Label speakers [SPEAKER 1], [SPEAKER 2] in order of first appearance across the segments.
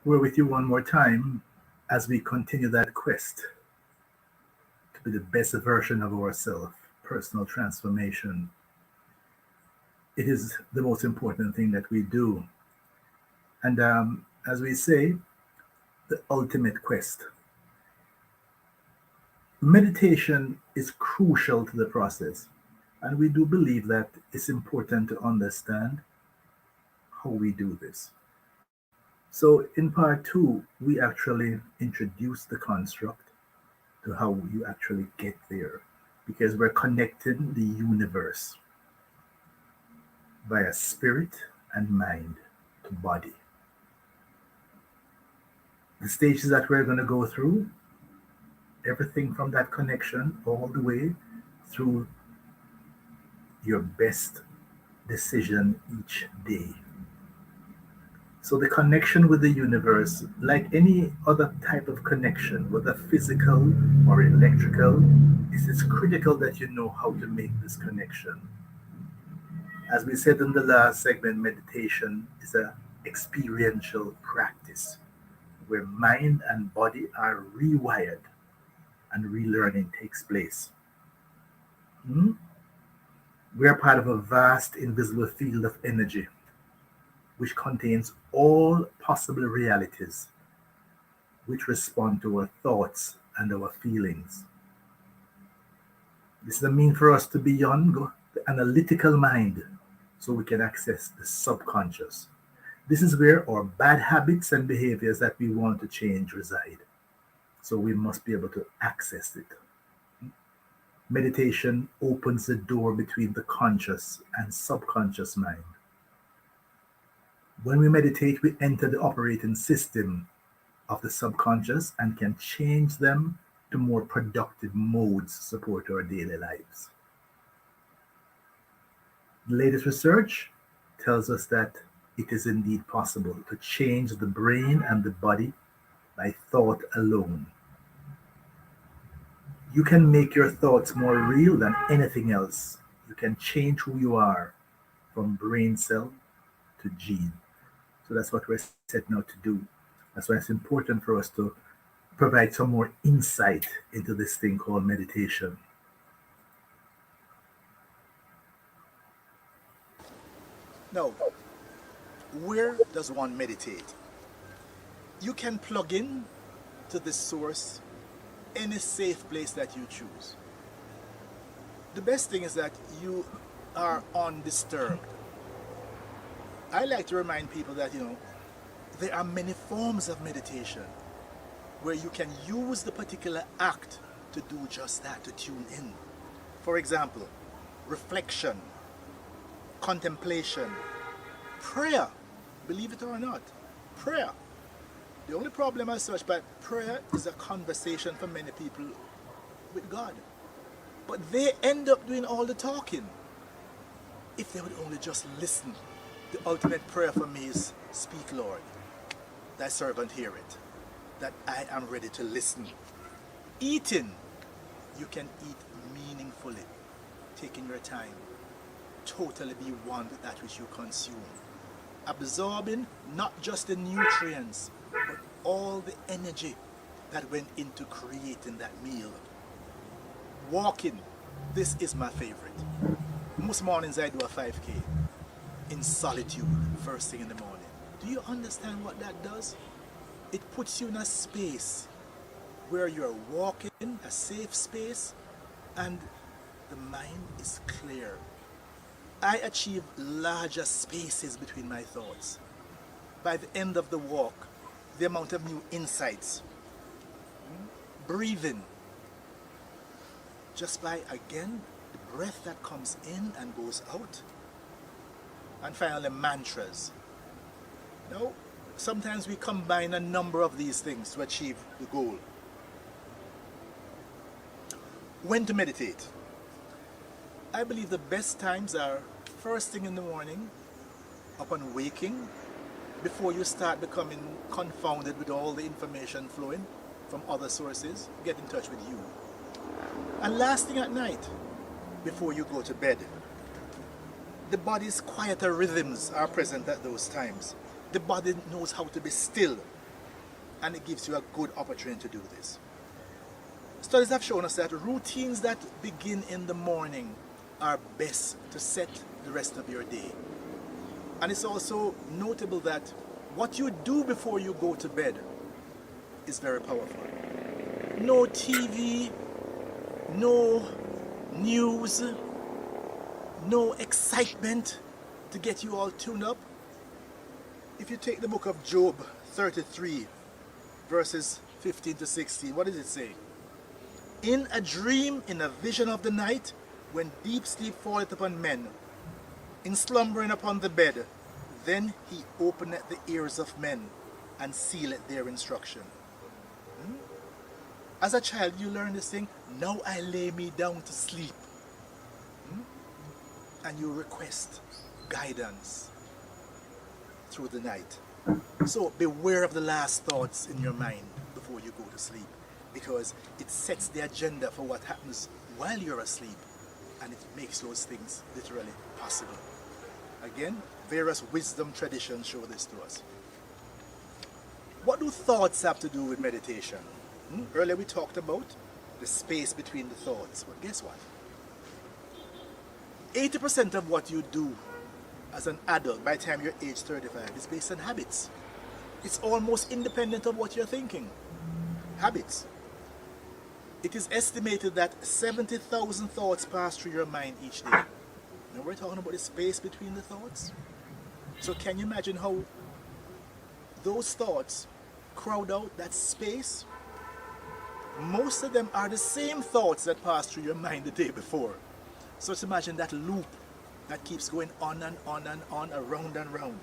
[SPEAKER 1] We're with you one more time as we continue that quest to be the best version of ourselves, personal transformation. It is the most important thing that we do. And as we say, the ultimate quest. Meditation is crucial to the process. And we do believe that it's important to understand how we do this. So, in part two, we actually introduce the construct to how you actually get there because we're connecting the universe via spirit and mind to body. The stages that we're going to go through, everything from that connection all the way through your best decision each day. So the connection with the universe, like any other type of connection, whether physical or electrical, it's critical that you know how to make this connection. As we said in the last segment, meditation is an experiential practice where mind and body are rewired and relearning takes place. Hmm? We are part of a vast invisible field of energy which contains all possible realities which respond to our thoughts and our feelings. This is a mean for us to beyond the analytical mind so we can access the subconscious. This is where our bad habits and behaviors that we want to change reside. So we must be able to access it. Meditation opens the door between the conscious and subconscious mind. When we meditate, we enter the operating system of the subconscious and can change them to more productive modes to support our daily lives. The latest research tells us that it is indeed possible to change the brain and the body by thought alone. You can make your thoughts more real than anything else. You can change who you are from brain cell to gene. So that's what we're setting out to do. That's why it's important for us to provide some more insight into this thing called meditation.
[SPEAKER 2] Now, where does one meditate? You can plug in to the source any safe place that you choose. The best thing is that you are undisturbed. I like to remind people that, there are many forms of meditation where you can use the particular act to do just that, to tune in. For example, reflection, contemplation, prayer, believe it or not, prayer. The only problem as such, but prayer is a conversation for many people with God. But they end up doing all the talking. If they would only just listen. The ultimate prayer for me is, speak, Lord, thy servant hear it, that I am ready to listen. Eating, you can eat meaningfully, taking your time, totally be one with that which you consume. Absorbing not just the nutrients, but all the energy that went into creating that meal. Walking, this is my favorite. Most mornings I do a 5K in solitude, first thing in the morning. Do you understand what that does? It puts you in a space where you're walking, a safe space, and the mind is clear. I achieve larger spaces between my thoughts. By the end of the walk, the amount of new insights, breathing, just by, again, the breath that comes in and goes out. And finally, mantras. Now, sometimes we combine a number of these things to achieve the goal. When to meditate? I believe the best times are first thing in the morning, upon waking, before you start becoming confounded with all the information flowing from other sources, get in touch with you. And last thing at night, before you go to bed. The body's quieter rhythms are present at those times. The body knows how to be still. and it gives you a good opportunity to do this. Studies have shown us that routines that begin in the morning are best to set the rest of your day. And it's also notable that what you do before you go to bed is very powerful. No TV, no news, no excitement to get you all tuned up. If you take the book of Job 33, verses 15 to 16, what does it say? In a dream, in a vision of the night, when deep sleep falleth upon men, in slumbering upon the bed, then he openeth the ears of men, and sealeth their instruction. As a child, you learn this thing, now I lay me down to sleep. And you request guidance through the night. So beware of the last thoughts in your mind before you go to sleep, because it sets the agenda for what happens while you're asleep, and it makes those things literally possible. Again, various wisdom traditions show this to us. What do thoughts have to do with meditation? Earlier we talked about the space between the thoughts, but guess what? 80% of what you do as an adult by the time you're age 35 is based on habits. It's almost independent of what you're thinking. Habits. It is estimated that 70,000 thoughts pass through your mind each day. Now we're talking about the space between the thoughts. So can you imagine how those thoughts crowd out that space? Most of them are the same thoughts that passed through your mind the day before. So just imagine that loop that keeps going on and on and on, around and round.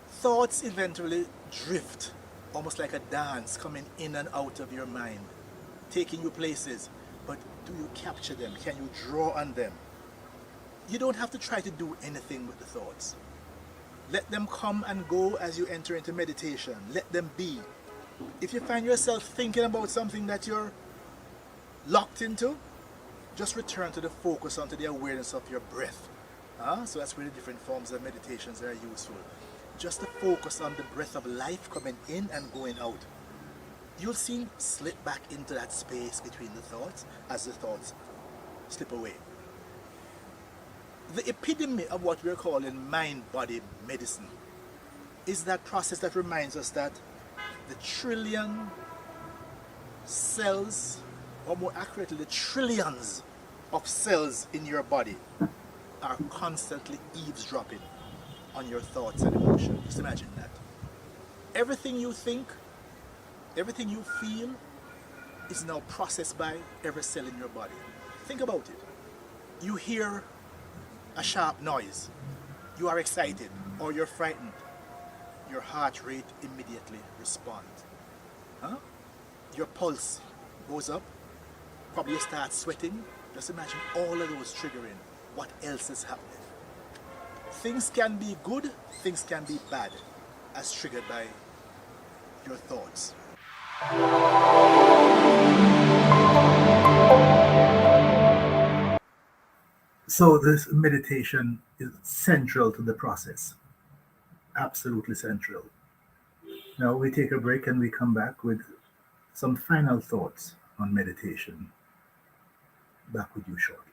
[SPEAKER 2] Thoughts eventually drift, almost like a dance coming in and out of your mind, taking you places. But do you capture them? Can you draw on them? You don't have to try to do anything with the thoughts. Let them come and go as you enter into meditation. Let them be. If you find yourself thinking about something that you're locked into, just return to the focus, onto the awareness of your breath. So that's where the different forms of meditations are useful. Just to focus on the breath of life coming in and going out. You'll see slip back into that space between the thoughts as the thoughts slip away. The epitome of what we're calling mind-body medicine is that process that reminds us that the trillion cells, or more accurately, the trillions of cells in your body are constantly eavesdropping on your thoughts and emotions. Just imagine that. Everything you think, everything you feel is now processed by every cell in your body. Think about it. You hear a sharp noise. You are excited or you're frightened. Your heart rate immediately responds. Your pulse goes up. Probably you start sweating. Just imagine all of those triggering what else is happening. Things can be good, things can be bad, as triggered by your thoughts.
[SPEAKER 1] So this meditation is central to the process. Absolutely central. Now we take a break and we come back with some final thoughts on meditation. Back with you shortly.